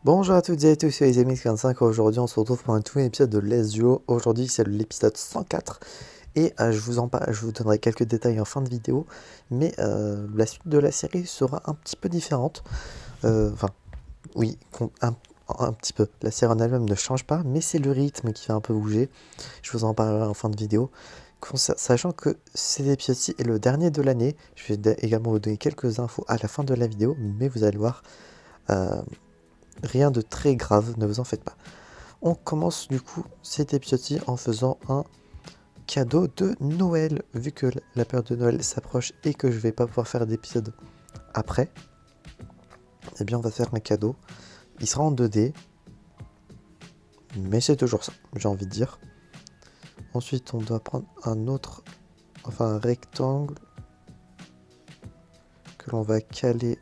Bonjour à toutes et à tous, c'est les amis 55. Aujourd'hui, on se retrouve pour un tout nouvel épisode de Let's Duo. Aujourd'hui, c'est l'épisode 104 et je vous donnerai quelques détails en fin de vidéo. Mais la suite de la série sera un petit peu différente. Enfin, oui, un petit peu. La série en elle-même ne change pas, mais c'est le rythme qui va un peu bouger. Je vous en parlerai en fin de vidéo. Sachant que cet épisode-ci est le dernier de l'année, je vais également vous donner quelques infos à la fin de la vidéo, mais vous allez voir. euh, Rien de très grave, ne vous en faites pas. On commence du coup cet épisode-ci en faisant un cadeau de Noël. Vu que la période de Noël s'approche et que je vais pas pouvoir faire d'épisode après, eh bien on va faire un cadeau. Il sera en 2D, mais c'est toujours ça, j'ai envie de dire. Ensuite, on doit prendre un rectangle que l'on va caler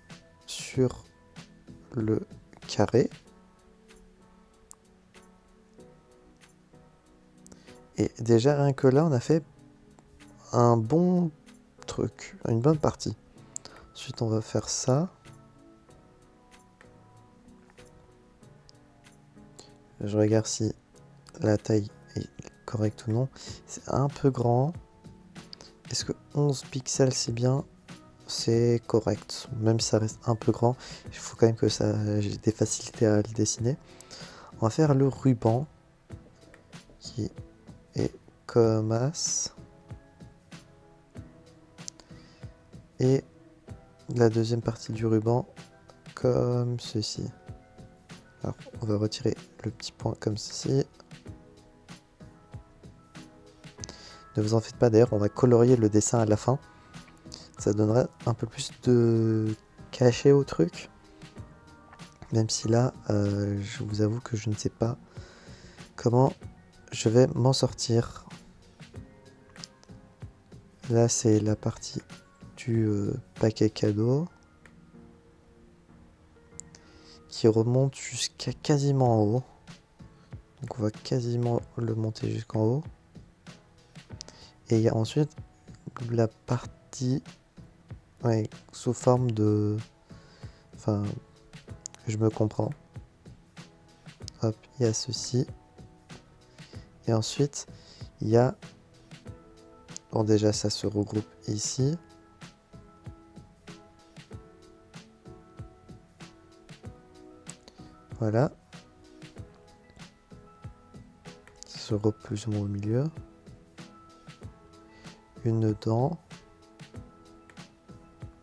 sur le carré. Et déjà, rien que là, on a fait un bon truc, une bonne partie. Ensuite, on va faire ça. Je regarde si la taille est correcte ou non. C'est un peu grand. Est-ce que 11 pixels c'est bien? C'est correct. Même si ça reste un peu grand, il faut quand même que j'ai des facilités à le dessiner. On va faire le ruban qui est comme as. Et la deuxième partie du ruban comme ceci. Alors on va retirer le petit point comme ceci. Ne vous en faites pas, d'ailleurs on va colorier le dessin à la fin. Ça donnerait un peu plus de cachet au truc. Même si là, je vous avoue que je ne sais pas comment je vais m'en sortir. Là, c'est la partie du paquet cadeau qui remonte jusqu'à quasiment en haut. Donc on va quasiment le monter jusqu'en haut. Et il y a ensuite la partie sous forme de... Enfin, je me comprends. Hop, il y a ceci. Et ensuite, il y a... Bon, déjà, ça se regroupe ici. Voilà. Ça se regroupe plus ou moins au milieu. Une dent.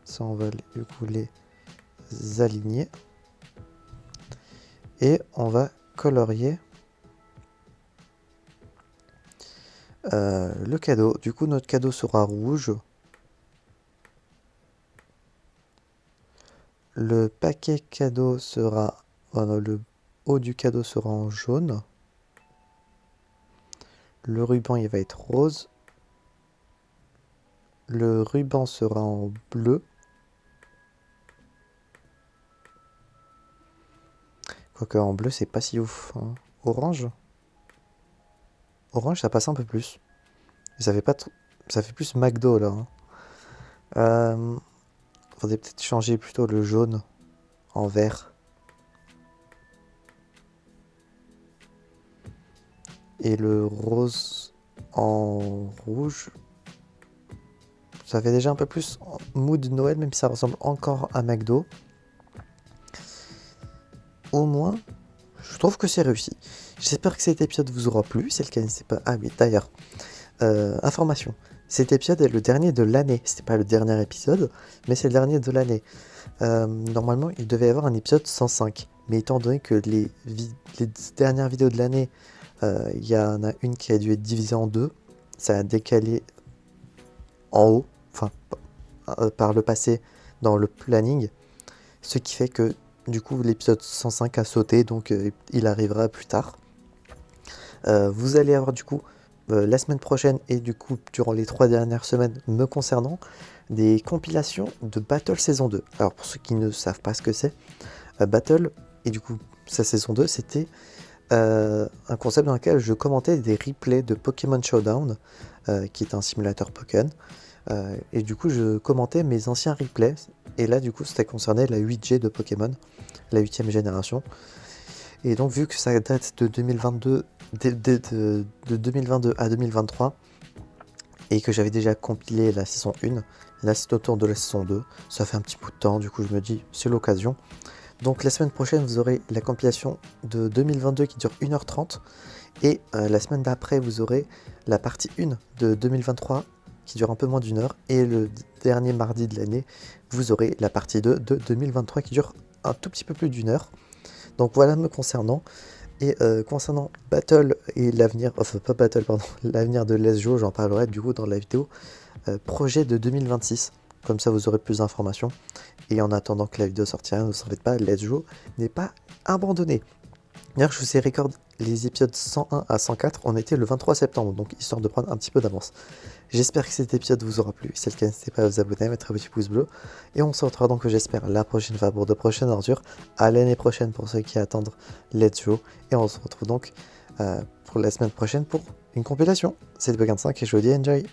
Ça, on va du coup les aligner. Et on va colorier le cadeau. Du coup, notre cadeau sera rouge. Le paquet cadeau sera... le haut du cadeau sera en jaune. Le ruban, il va être rose. Le ruban sera en bleu. Quoique en bleu, c'est pas si ouf, hein. Orange. Orange, ça passe un peu plus. Ça fait pas ça fait plus McDo là, hein. Faudrait peut-être changer plutôt le jaune en vert. Et le rose en rouge. Ça fait déjà un peu plus mood Noël, même si ça ressemble encore à McDo. Au moins, je trouve que c'est réussi. J'espère que cet épisode vous aura plu. C'est le cas, n'hésitez pas. Ah oui, d'ailleurs, information. Cet épisode est le dernier de l'année. C'était pas le dernier épisode, mais c'est le dernier de l'année. Normalement, il devait y avoir un épisode 105. Mais étant donné que les dernières vidéos de l'année, il y en a une qui a dû être divisée en deux, ça a décalé en haut, enfin, par le passé dans le planning. Ce qui fait que, du coup, l'épisode 105 a sauté, donc il arrivera plus tard. Vous allez avoir, du coup, la semaine prochaine et du coup durant les 3 dernières semaines me concernant, des compilations de Battle saison 2. Alors pour ceux qui ne savent pas ce que c'est, Battle, et du coup sa saison 2, c'était un concept dans lequel je commentais des replays de Pokémon Showdown, qui est un simulateur Pokémon, et du coup je commentais mes anciens replays, et là du coup c'était concerné la 8G de Pokémon, la 8ème génération. Et donc vu que ça date de 2022, de 2022 à 2023, et que j'avais déjà compilé la saison 1, là c'est au tour de la saison 2, ça fait un petit bout de temps, du coup je me dis c'est l'occasion. Donc la semaine prochaine vous aurez la compilation de 2022 qui dure 1h30, et la semaine d'après vous aurez la partie 1 de 2023 qui dure un peu moins d'une heure, et le dernier mardi de l'année vous aurez la partie 2 de 2023 qui dure un tout petit peu plus d'une heure. Donc voilà me concernant. Et concernant Battle et l'avenir, enfin pas Battle, pardon, l'avenir de Let's Go, j'en parlerai du coup dans la vidéo projet de 2026. Comme ça vous aurez plus d'informations. Et en attendant que la vidéo sortira, ne vous en faites pas, Let's Go n'est pas abandonné. D'ailleurs, je vous ai recordé les épisodes 101 à 104, on était le 23 septembre, donc histoire de prendre un petit peu d'avance. J'espère que cet épisode vous aura plu. Si c'est le cas, n'hésitez pas à vous abonner, à mettre un petit pouce bleu. Et on se retrouvera donc, j'espère, la prochaine fois pour de prochaines ordures. À l'année prochaine pour ceux qui attendent Let's Go. Et on se retrouve donc pour la semaine prochaine pour une compilation. C'est Bug25 et je vous dis enjoy!